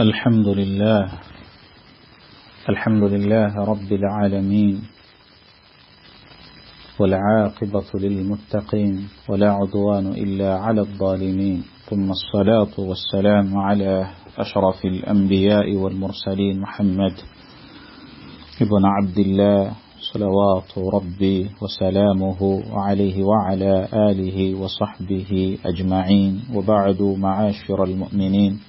الحمد لله رب العالمين، والعاقبة للمتقين، ولا عدوان إلا على الظالمين، ثم الصلاة والسلام على أشرف الأنبياء والمرسلين محمد ابن عبد الله صلوات ربي وسلامه عليه وعلى آله وصحبه أجمعين، وبعد. معاشر المؤمنين،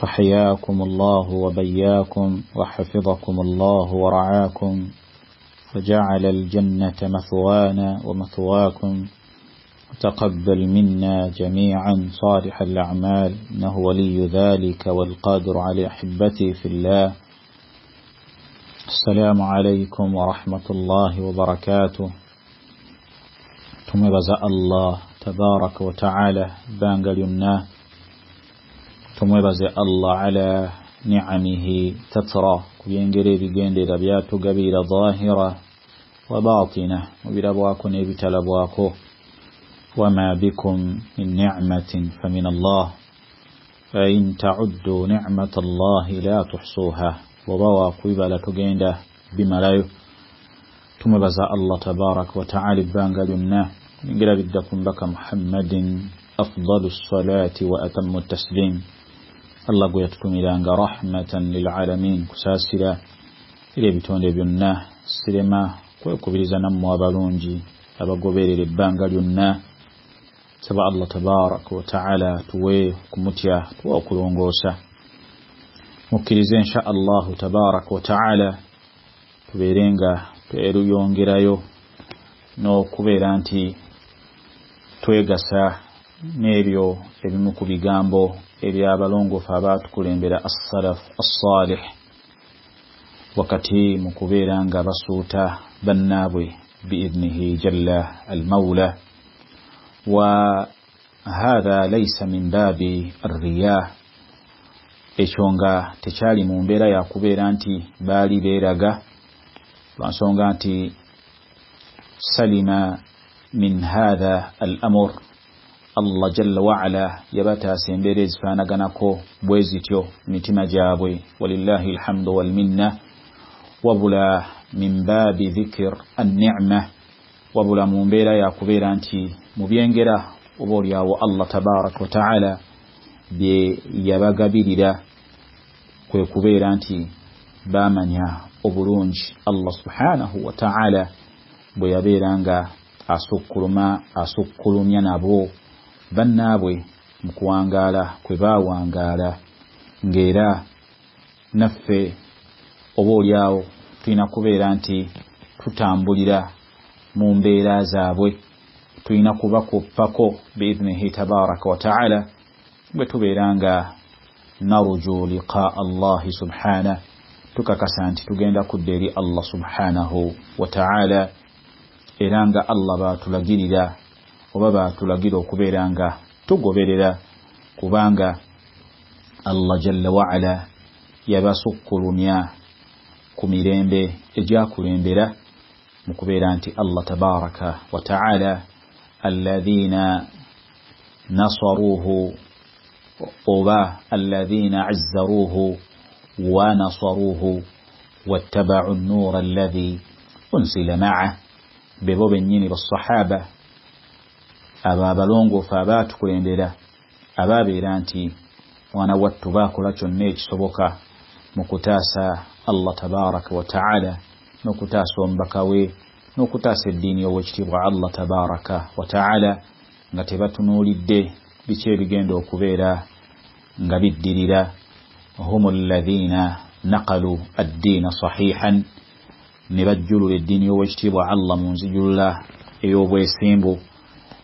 فحياكم الله وبياكم وحفظكم الله ورعاكم، وجعل الجنة مثوانا ومثواكم، وتقبل منا جميعا صالح الأعمال، إنه ولي ذلك والقادر عليه. أحبتي في الله، السلام عليكم ورحمة الله وبركاته. تمبز الله تبارك وتعالى بانغلنا، tumwebaze Allah ala ni'amihi tatra kubiyengere bigendera byatugabira zahira wa batina mubirabwako n'ebitalabwako. wama bikum min ni'matin famin Allah fa in ta'uddu ni'mata Allahi la tuhsuha. wabawa kuibala tugenda bimalayo. tumwebaza Allah tabarak wa ta'ala banga lyonna ngira biddakum baka Muhammadin afdalus salati wa atammu taslim. Allah gwe yatutumiranga rahmatan lil alamin, kusasira ile bitonde byonna, sirema kwekubiriza nammwe abalungi abagoberera ebbanga lyonna. Saba Allah tabarak wa ta'ala tuwe kumutya, tuwe okulongoosa. Mukkirize insha Allah tabarak wa ta'ala tubeerenga tweruyoongerayo n'okubeera nti twegasa n'ebyo ebimu ku bigambo ebyabalongofu abaatukulembera as-salaf as-salih, wakati mu kubeera nga basuuta bannaabwe biidnihi jalla al-mawla. wa hadha laysa min baabi ar-riya, ekyo nga tekyali mu mbeera ya kubeera nti baali beeraga, lwansonga nti salima min hadha al-amr. Allah jalla wa ala yabataasa embeera ezifaanaganako bwe zityo mitima gyabwe, walillahi alhamdu wal minna. wabula min baabi dhikr an-ni'ma, wabula mu mbeera ya kubeera nti mu byengera oba olyawo Allah tabarak wa ta'ala bye yabagabirira, kwe kubeera nti baamanya obulungi Allah subhanahu wa ta'ala bwe yabeera nga asukkulumya nabo bannaabwe mu kuwangaala kwe baawangaala, ng'era naffe oba olyawo tulina kubeera nti tutambulira mu mbeera zaabwe, tulina kubakuppako biidhnihi tabaraka wa ta'ala bwe tubeera nga naruju liqaa Allahi subhanahu, tukakasa nti tugenda kudda eri Allah subhanahu wa ta'ala, era nga Allah baatulagirira oba baatulagira okubeera nga tugoberera, kubanga Allah jalla wa ala yabasukkulumya ku mirembe egyakulembera mu kubeera nti Allah tabaraka wa ta'ala alladhina nasaruhu oba alladhina azzaruhu wa nasaruhu wattaba'u an-nur alladhi unsila ma'a, bebo bennyini basahaba abo abalongoofu abaatukulembera abaabeera nti wana wattu baakola kyonna ekisoboka mu kutaasa Allah tabaraka wa ta'ala, n'okutaasa omubaka we, n'okutaasa eddiini y'owekitiibwa Allah tabaraka wa ta'ala, nga tebatunuulidde biki ebigenda okubeera nga biddirira. hum alladhina naqalu ad-diina sahihan, ne bajjulula eddiini y'owekitiibwa Allah mu nzijulula ey'obwesimbu,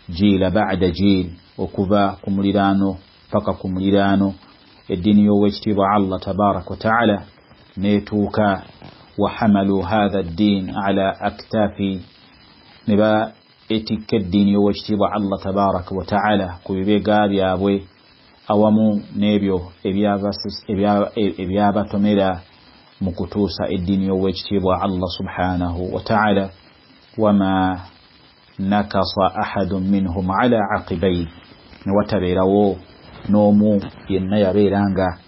jiila ba'da jiil, okuva ku muliraano paka ku muliraano. eddiini y'owekitiibwa Allah tabaraka wa ta'ala neetuuka wa hamalu hadha ad-din ala aktaafi, ne ba etikka eddiini y'owekitiibwa Allah tabaraka wa ta'ala ku bibega byabwe, awamu n'ebyo ebyabatomera mu kutuusa eddiini y'owekitiibwa Allah subhanahu wa ta'ala. wama nakasa ahadun minhum ala aqibayhi, ne watabeerawo n'omu yenna yabeera nga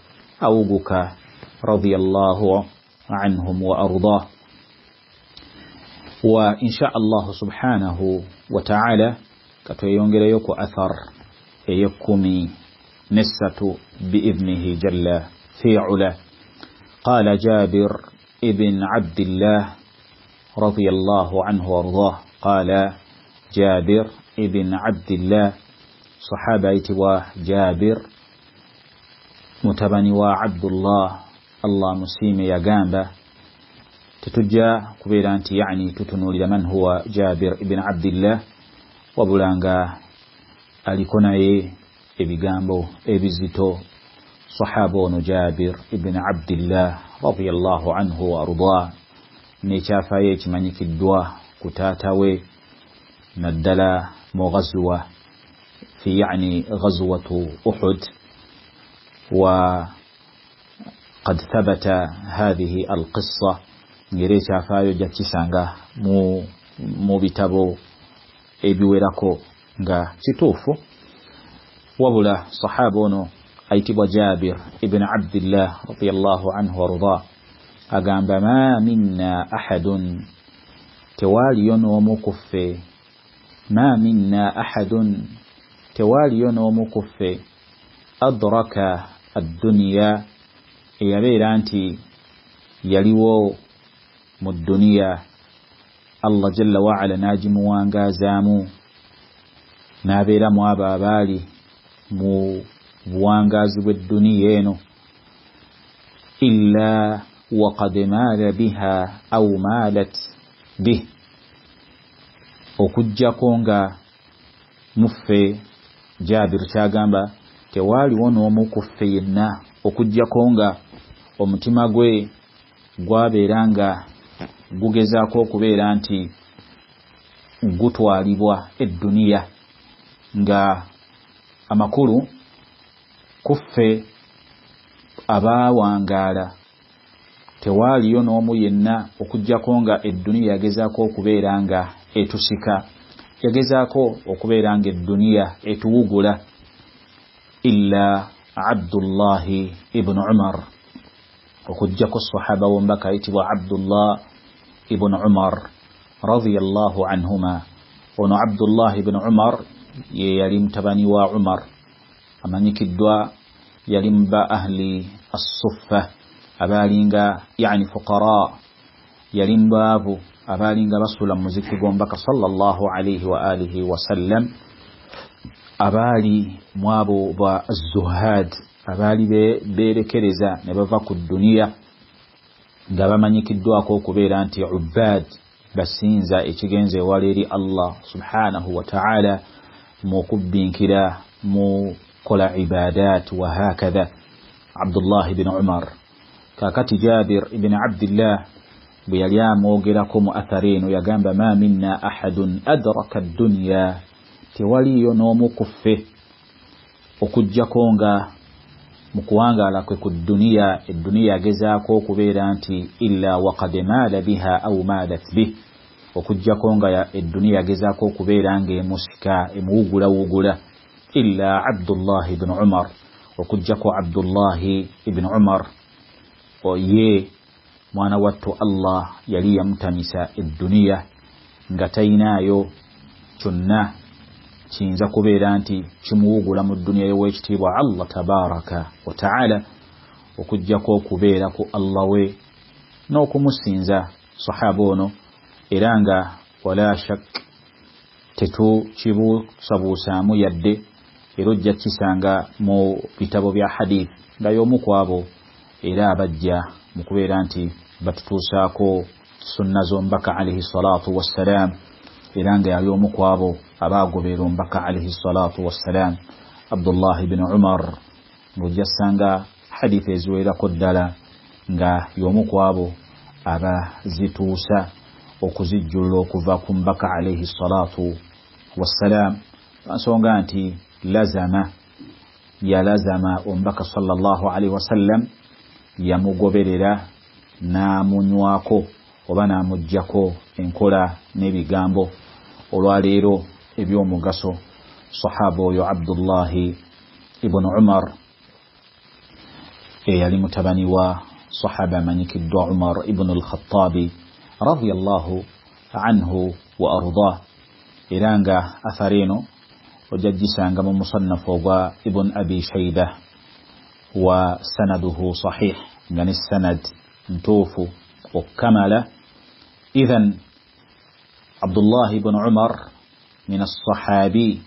أوغك رضي الله عنهم وأرضاه. وإن شاء الله سبحانه وتعالى كتيونجر يكو أثر يكمي نسة بإذنه جل في علا. قال جابر ابن عبد الله رضي الله عنه وارضاه، قال جابر ابن عبد الله صحابة وجابر متبني وعبد الله مسيم يقام تتجا كبيرانتي يعني تتنول من هو جابر ابن عبد الله وبلانغا alikona ebigambo ebizito sahaba ono Jabir ibn Abdillah radiyallahu anhu wa arda nekyafaye kimanyikiddwa kutaatawe naddala mu ghazwa fi yani ghazwatu Uhud. وقد ثبت هذه القصة نريتها فايو جاتشسانغا مو بيتابو ebiwerako nga kituufu wabula sahaba ono ayitibwa Jabir ibn Abdillah radiyallahu anhu warda agamba ma minna ahadun tewaliyo n'omukuffe ma minna ahadun tewaliyo n'omukuffe adraka ad-dunya eyabeera nti yaliwo mu dunya Allah jalla wa ala najimuwangazaamu nabeera mu abo abaali mu buwangazi bw'edduniya eno illa waqad maala biha aw maalat bih, okujjako nga muffe Jabir kyagamba tewaaliwo n'omu ku ffe yenna okujjako nga omutima gwe gwabeera nga gugezaako okubeera nti gutwalibwa edduniya nga amakulu kuffe abaawangaala tewaaliyo n'omu yenna okujjako nga edduniya yagezaako okubeera nga etusika, yagezaako okubeera nga edduniya etuwugula illa Abdullahi ibn Umar, okujjako sahaba w'ombaka ayitibwa Abdullah ibn Umar radiyallahu anhuma. ono Abdullah ibn Umar ye yali mutabani wa Umar amanyikiddwa yali mba ahli as-suffa abalinga yani fuqara, yali mbaavu abalinga basula muziki gombaka sallallahu alayhi wa alihi wa sallam, abali mwabo ba az-zuhad abali berekereza ne bava ku dunia nga bamanyikiddwako okubeera nti ubad basinza ekigenze waleri Allah subhanahu wa ta'ala mu kubbinkira mu kola ibadat wa hakadha. Abdullah ibn Umar kakati Jabir ibn Abdillah bwe yali amwogerako mu atharino yagamba ma minna ahadun adraka ad-dunya, tewaliyo n'omu ku ffe okujjako nga mu kuwangaala kwe ku dunia edduniya yagezaako okubeera nti illa waqad maala biha aw maalat bih, okujjako nga edduniya yagezaako okubeera nga emusika emuwugulawugula illa Abdullah ibn Umar, okujjako Abdullah ibn Umar oye mwana wattu Allah yali yamutamisa edduniya nga tayinaayo kyonna kiyinza kubeera nti kimuwugula mu dduniya y'owekitiibwa Allah tabaraka wa ta'ala, okujjako okubeera ku Allah we n'okumusinza sahaba ono, era nga wala shak tetukibuusabuusaamu yadde era ojja kisanga mu bitabo bya hadith nga y'omu ku abo era abajja mu kubeera nti batutuusaako sunna z'omubaka alayhi salatu wassalam, era nga yali omu ku abo abaagoberera omubaka alayhi salatu wassalam Abdullah ibn Umar, ng'ojja ssanga hadith eziwerako ddala nga y'omu ku abo abazituusa okuzijjulula okuva ku mubaka alayhi salatu wassalam, nsonga nti yalazama omubaka sallallahu alayhi wasallam yamugoberera n'amunywako oba n'amuggyako enkola n'ebigambo olwaleero eby'omugaso. Sahaba oyo Abdullahi ibn Umar يلي متبني وصحابة منك الدعاء عمر ابن الخطاب رضي الله عنه وأرضاه إلانغا أثرينو وجدي سانغا مصنف ابن أبي شيبة وسنده صحيح يعني السند نتوفو وكمل. إذن عبد الله بن عمر من الصحابي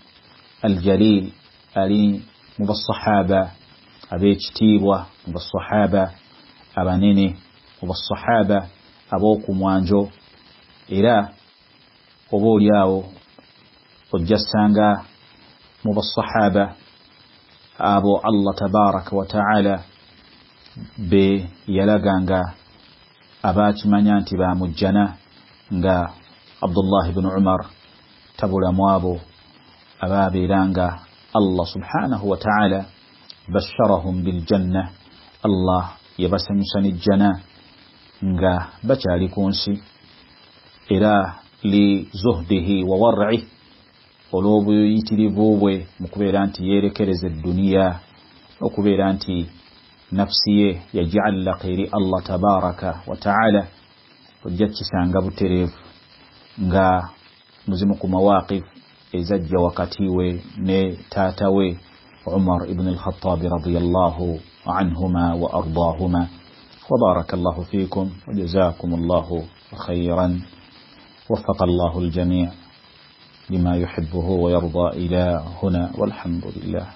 الجليل ألي مبالصحابة أبي اجتيبوا مبالصحابة أبانيني مبالصحابة أبوكم وانجو إلى قبول ياو وجسانغا مبالصحابة أبو الله تبارك وتعالى بيلغانغا أبات منيانتي بامجنا nga Abdullah ibn Umar tabula mwabo ababi langa Allah subhanahu wa ta'ala basharahum bil jannah Allah yabasanyusani jana nga bachali kunsi ila li zuhdihi wa war'i olobu yitiribubwe mukubera nti yerekereze dunia okubera nti nafsiye yaj'al qiri Allah tabaraka wa ta'ala ojjakisanga buterevu nga muzimu ku mawaqif ezajja wakati we ne tata we Umar ibn al-Khattab radiyallahu anhuma wa ardaahuma wa barakallahu fikum wa jazakumullahu khayran وفق الله الجميع لما يحبه ويرضى إلى هنا والحمد لله.